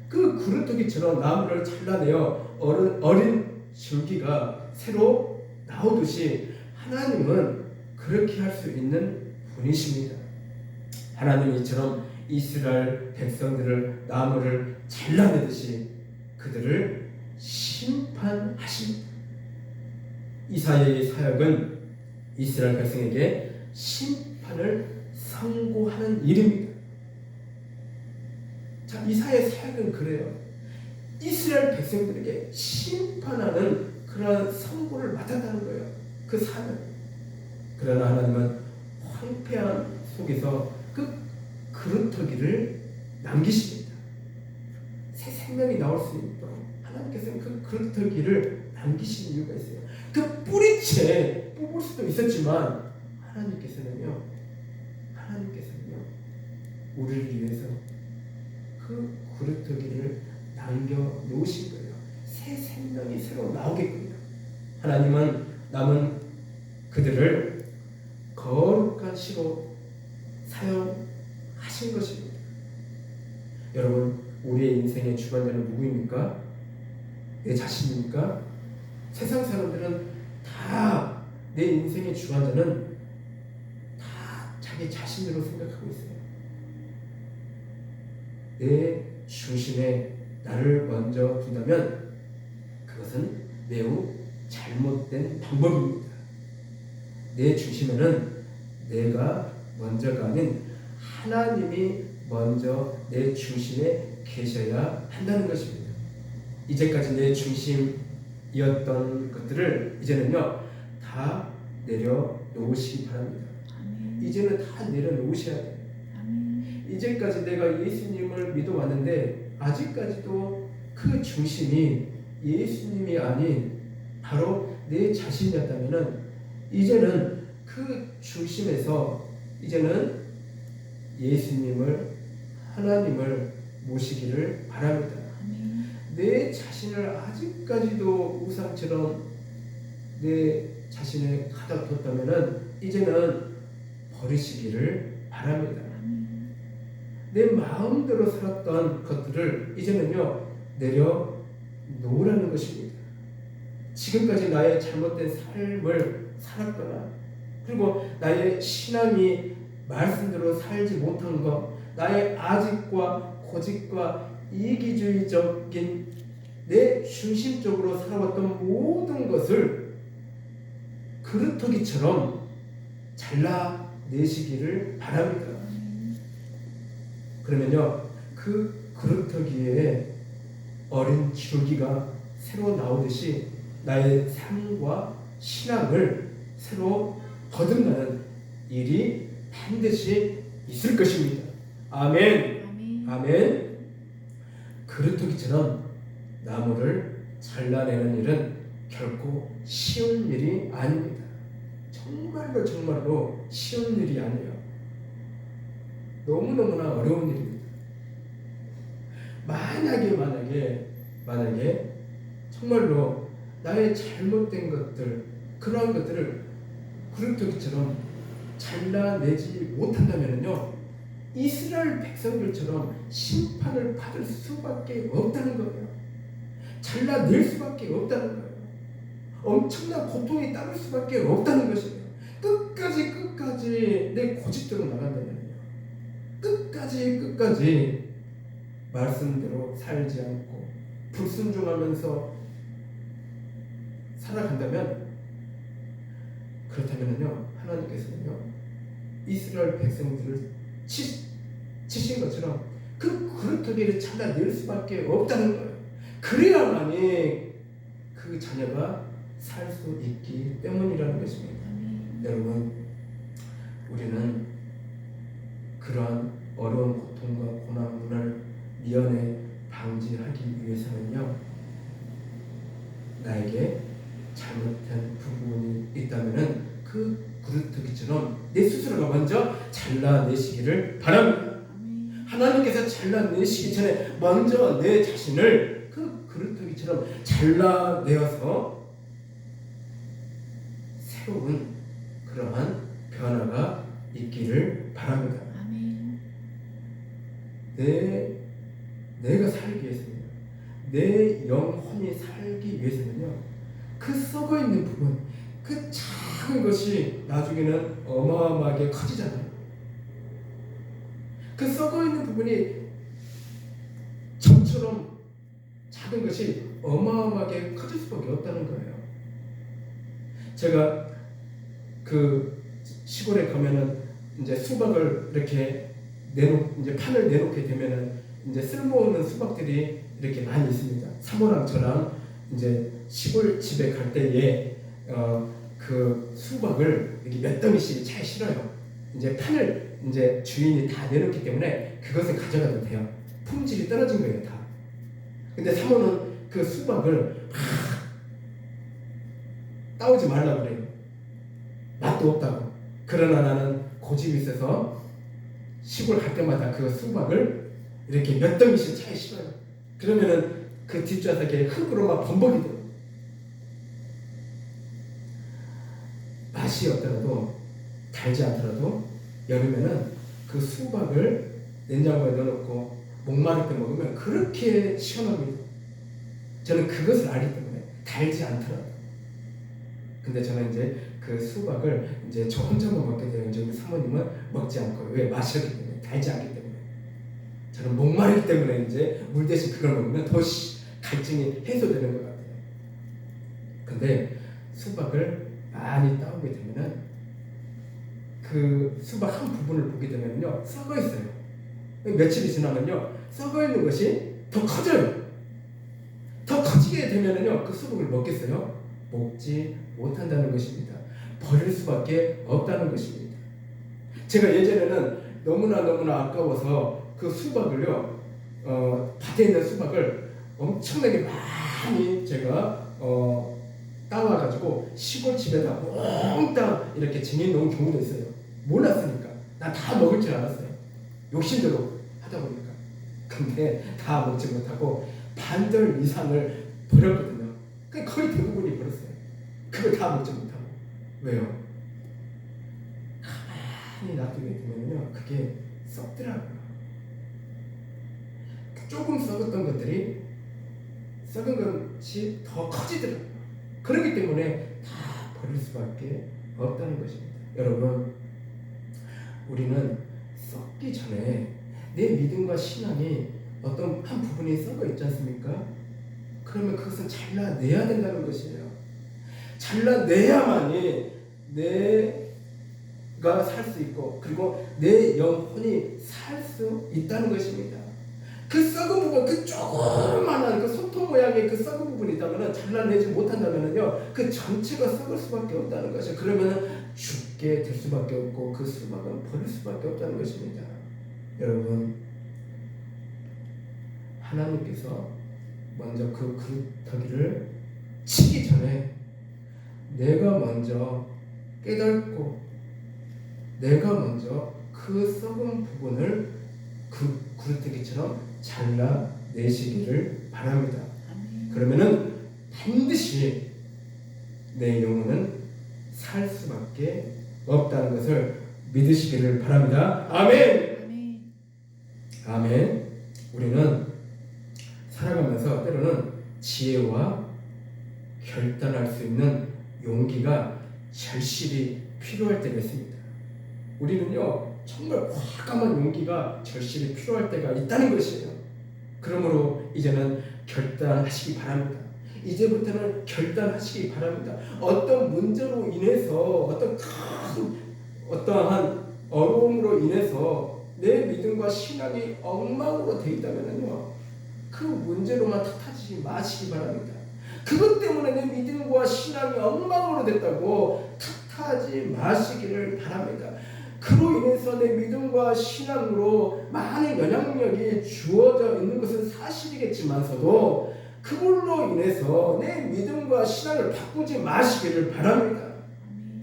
그 구루터기처럼 나무를 잘라내어 어린 줄기가 새로 나오듯이 하나님은 그렇게 할 수 있는 분이십니다. 하나님은 이처럼 이스라엘 백성들을 나무를 잘라내듯이 그들을 심판하십니다. 이사야의 사역은 이스라엘 백성에게 심판을 선고하는 일입니다. 자, 이사야의 사역은 그래요. 이스라엘 백성들에게 심판하는 그런 선고를 맡았다는 거예요. 그 사역. 그러나 하나님은 황폐한 속에서 그 구루터기를 남기십니다. 새 생명이 나올 수 있도록 하나님께서는 그 구루터기를 남기신 이유가 있어요. 그 뿌리채 뽑을 수도 있었지만 하나님께서는요 우리를 위해서 그 구루터기를 남겨 놓으신 거예요. 새 생명이 새로 나오게끔요. 하나님은 남은 그들을 거룩한 시로 사용하신 것입니다. 여러분, 우리의 인생의 주관자는 누구입니까? 내 자신입니까? 세상 사람들은 다 내 인생의 주관자는 다 자기 자신으로 생각하고 있어요. 내 중심에 나를 먼저 둔다면 그것은 매우 잘못된 방법입니다. 내 중심에는 내가 먼저가 아닌 하나님이 먼저 내 중심에 계셔야 한다는 것입니다. 이제까지 내 중심이었던 것들을 이제는요 다 내려놓으시기 바랍니다. 이제는 다 내려놓으셔야 돼요. 이제까지 내가 예수님을 믿어왔는데 아직까지도 그 중심이 예수님이 아닌 바로 내 자신이었다면 이제는 그 중심에서 이제는 예수님을 하나님을 모시기를 바랍니다. 내 자신을 아직까지도 우상처럼 내 자신을 가다뒀다면 이제는 버리시기를 바랍니다. 내 마음대로 살았던 것들을 이제는요 내려놓으라는 것입니다. 지금까지 나의 잘못된 삶을 살았거나 그리고 나의 신앙이 말씀대로 살지 못한 것, 나의 아집과 고집과 이기주의적인 내 중심적으로 살아왔던 모든 것을 구루터기처럼 잘라내시기를 바랍니다. 그러면요 그 구루터기에 어린 줄기가 새로 나오듯이 나의 삶과 신앙을 새로 거듭나는 일이 반드시 있을 것입니다. 아멘. 아멘. 구루터기처럼 나무를 잘라내는 일은 결코 쉬운 일이 아닙니다. 정말로 쉬운 일이 아니에요. 너무너무나 어려운 일입니다. 만약에 정말로 나의 잘못된 것들, 그러한 것들을 구름토기처럼 잘라내지 못한다면요, 이스라엘 백성들처럼 심판을 받을 수밖에 없다는 거예요. 잘라낼 수밖에 없다는 거예요. 엄청난 고통이 따를 수밖에 없다는 것이에요. 끝까지 내 고집대로 나간다면요, 끝까지 말씀대로 살지 않고 불순종하면서 살아간다면, 그렇다면요, 하나님께서는요, 이스라엘 백성들을 치신 것처럼 그 그릇터기를 잘라낼 수밖에 없다는 거예요. 그래야만이 그 자녀가 살 수 있기 때문이라는 것입니다. 여러분, 우리는 그러한 어려운 고통과 고난을 미연에 방지하기 위해서는요, 나에게 잘못된 부분이 있다면은 그 그릇터기처럼 내 스스로가 먼저 잘라내시기를 바랍니다. 하나님께서 잘라내시기 전에 먼저 내 자신을 그 그릇터기처럼 잘라내어서 새로운 그러한 변화가 있기를 바랍니다. 내가 살기 위해서는요, 내 영혼이 살기 위해서는요, 그 썩어있는 부분, 그 작은 것이 나중에는 어마어마하게 커지잖아요. 그 썩어있는 부분이 점처럼 작은 것이 어마어마하게 커질 수밖에 없다는 거예요. 제가 그 시골에 가면은 이제 수박을 이렇게 이제 판을 내놓게 되면은 이제 쓸모없는 수박들이 이렇게 많이 있습니다. 사모랑 저랑 이제 시골 집에 갈 때에 그 수박을 이렇게 몇 덩이씩 잘 실어요. 이제 판을 이제 주인이 다 내놓기 때문에 그것을 가져가도 돼요. 품질이 떨어진 거예요, 다. 근데 사모는 그 수박을 막 따오지 말라고 그래요. 맛도 없다고. 그러나 나는 고집이 있어서 시골 갈 때마다 그 수박을 이렇게 몇 덩이씩 차에 실어요. 그러면은 그 뒷좌석에 흙으로 막 범벅이 돼요. 맛이 없더라도, 달지 않더라도 여름에는 그 수박을 냉장고에 넣어놓고 목마를 때 먹으면 그렇게 시원합니다. 저는 그것을 알기 때문에, 달지 않더라도. 근데 저는 이제 그 수박을 이제 저 혼자만 먹게 되면 이제 우리 사모님은 먹지 않고, 왜? 맛이 없기 때문에, 달지 않기 때문에. 저는 목마르기 때문에 이제 물 대신 그걸 먹으면 더 갈증이 해소되는 것 같아요. 근데 수박을 많이 따오게 되면은 그 수박 한 부분을 보게 되면요, 썩어 있어요. 며칠이 지나면요, 썩어 있는 것이 더 커져요. 더 커지게 되면은요, 그 수박을 먹겠어요? 먹지 못한다는 것입니다. 버릴 수밖에 없다는 것입니다. 제가 예전에는 너무나 아까워서 그 수박을요, 밭에 있는 수박을 엄청나게 많이 제가 따와가지고 시골 집에다 몽땅 이렇게 쟁여놓은 경우도 있어요. 몰랐으니까. 난 다 먹을 줄 알았어요. 욕심대로 하다 보니까. 근데 다 먹지 못하고 반절 이상을 버렸거든요. 거의 대부분이 버렸어요. 그걸 다 먹지 못하고. 왜요? 가만히 놔두게 되면요, 그게 썩더라고요. 조금 썩었던 것들이 썩은 것이 더 커지더라고요. 그렇기 때문에 다 버릴 수밖에 없다는 것입니다. 여러분, 우리는 썩기 전에 내 믿음과 신앙이 어떤 한 부분이 썩어 있지 않습니까? 그러면 그것은 잘라내야 된다는 것이에요. 잘라내야만이 내가 살 수 있고, 그리고 내 영혼이 살 수 있다는 것입니다. 그 썩은 부분, 그 조그만한 그 손톱 모양의 그 썩은 부분이 있다면, 잘라내지 못한다면요, 그 전체가 썩을 수밖에 없다는 것이에요. 그러면 죽게 될 수밖에 없고, 그 수박은 버릴 수밖에 없다는 것입니다. 여러분, 하나님께서 먼저 그 그릇터기를 치기 전에 내가 먼저 깨닫고, 내가 먼저 그 썩은 부분을 그 구르트기처럼 잘라내시기를 바랍니다. 그러면은 반드시 내 영혼은 살 수밖에 없다는 것을 믿으시기를 바랍니다. 아멘. 아멘. 우리는 살아가면서 때로는 지혜와 결단할 수 있는 용기가 절실히 필요할 때가 있습니다. 우리는요 정말 과감한 용기가 절실히 필요할 때가 있다는 것이에요. 그러므로 이제는 결단하시기 바랍니다. 이제부터는 결단하시기 바랍니다. 어떤 문제로 인해서 어떠한 어려움으로 인해서 내 믿음과 신앙이 엉망으로 되어 있다면요 그 문제로만 탓하지 마시기 바랍니다. 그것 때문에 내 믿음과 신앙이 엉망으로 됐다고 탓하지 마시기를 바랍니다. 그로 인해서 내 믿음과 신앙으로 많은 영향력이 주어져 있는 것은 사실이겠지만서도 그걸로 인해서 내 믿음과 신앙을 바꾸지 마시기를 바랍니다.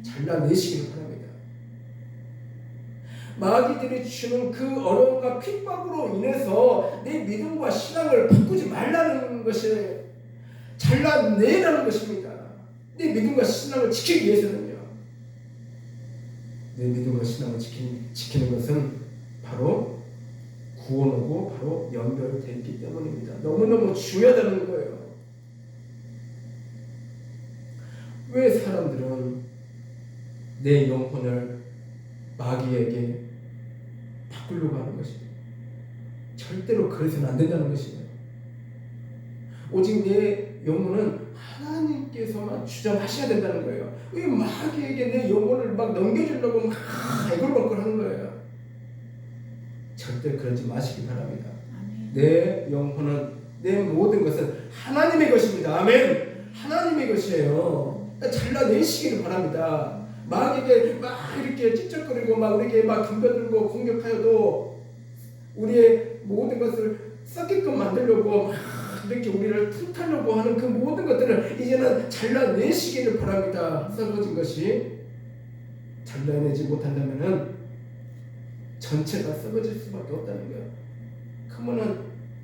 잘라내시기를 바랍니다. 마귀들이 주는 그 어려움과 핍박으로 인해서 내 믿음과 신앙을 바꾸지 말라는 것이 잘라내라는 것입니다. 내 믿음과 신앙을 지키기 위해서는요. 내 믿음과 신앙을 지키는 것은 바로 구원하고 바로 연결되어 있기 때문입니다. 너무너무 중요하다는 거예요. 왜 사람들은 내 영혼을 마귀에게 바꾸려고 하는 것입니다. 절대로 그래서는 안 된다는 것입니다. 오직 내 영혼은 하나님께서만 주장하셔야 된다는 거예요. 왜 마귀에게 내 영혼을 막 넘겨주려고 막 애걸복걸 하는 거예요. 절대 그러지 마시기 바랍니다. 아멘. 내 영혼은 내 모든 것은 하나님의 것입니다. 아멘. 하나님의 것이에요. 잘라내시기를 바랍니다. 마귀에게 막 이렇게 찝쩍거리고 막 우리에게 막 덤벼들고 공격하여도 우리의 모든 것을 썩게끔 만들려고 막 이렇게 우리를 틈타려고 하는 그 모든 것들을 이제는 잘라내시기를 바랍니다. 썩어진 것이 잘라내지 못한다면은 전체가 썩어질 수밖에 없다는 거예요. 그러면은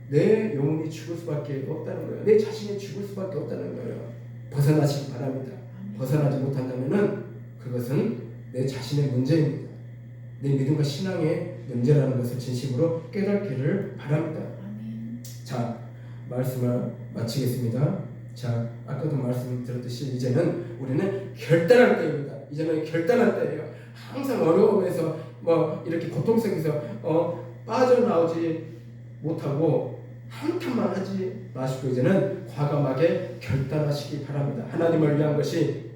내 영혼이 죽을 수밖에 없다는 거예요. 내 자신이 죽을 수밖에 없다는 거예요. 벗어나시기 바랍니다. 벗어나지 못한다면은 그것은 내 자신의 문제입니다. 내 믿음과 신앙의 문제라는 것을 진심으로 깨닫기를 바랍니다. 자, 말씀을 마치겠습니다. 자, 아까도 말씀드렸듯이 이제는 우리는 결단할 때입니다. 이제는 결단할 때예요. 항상 어려움에서 뭐 이렇게 고통 속에서 빠져나오지 못하고 한탄만 하지 마시고 이제는 과감하게 결단하시기 바랍니다. 하나님을 위한 것이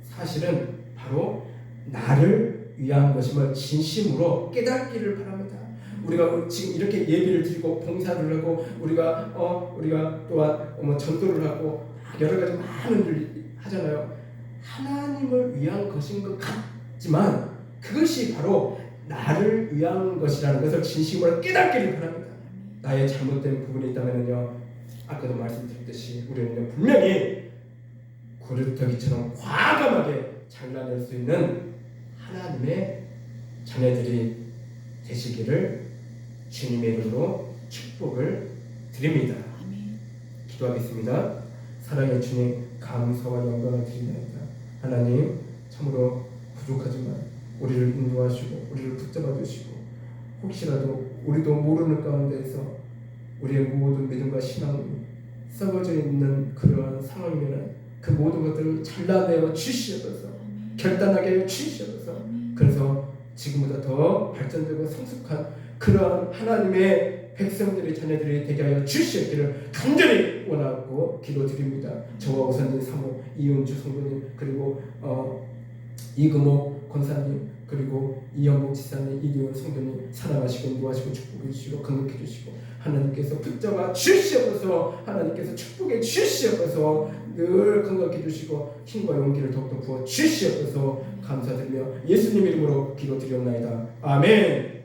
사실은 바로 나를 위한 것임을 진심으로 깨닫기를 바랍니다. 우리가 지금 이렇게 예배를 드리고 봉사를 하고 우리가 또한 전도를 하고 여러 가지 많은 일을 하잖아요. 하나님을 위한 것인 것 같지만 그것이 바로 나를 위한 것이라는 것을 진심으로 깨닫기를 바랍니다. 나의 잘못된 부분이 있다면요, 아까도 말씀드렸듯이 우리는 분명히 구르터기처럼 과감하게 잘라낼 수 있는 하나님의 자녀들이 되시기를 주님의 이름으로 축복을 드립니다. 기도하겠습니다. 사랑의 주님, 감사와 영광을 드립니다. 하나님, 참으로 부족하지만 우리를 인도하시고 우리를 붙잡아 주시고 혹시라도 우리도 모르는 가운데서 우리의 모든 믿음과 신앙이 썩어져 있는 그러한 상황이면 그 모든 것들을 잘라내어 주시옵소서. 결단하게 주시옵소서. 그래서 지금보다 더 발전되고 성숙한 그러한 하나님의 백성들의 자녀들이 되게 하여 주시옵기를 간절히 원하고 기도드립니다. 저와 우선님 사모 이은주 성도님 그리고 이금옥 권사님 그리고 이영복 지사님 이기원 성도님 사랑하시고 인도하시고 축복해 주시고 건강해 주시고 하나님께서 붙잡아 주시옵소서. 하나님께서 축복해 주시옵소서. 늘 건강해 주시고 힘과 용기를 더욱더 부어 주시옵소서. 감사드리며 예수님 이름으로 기도드리옵나이다. 아멘.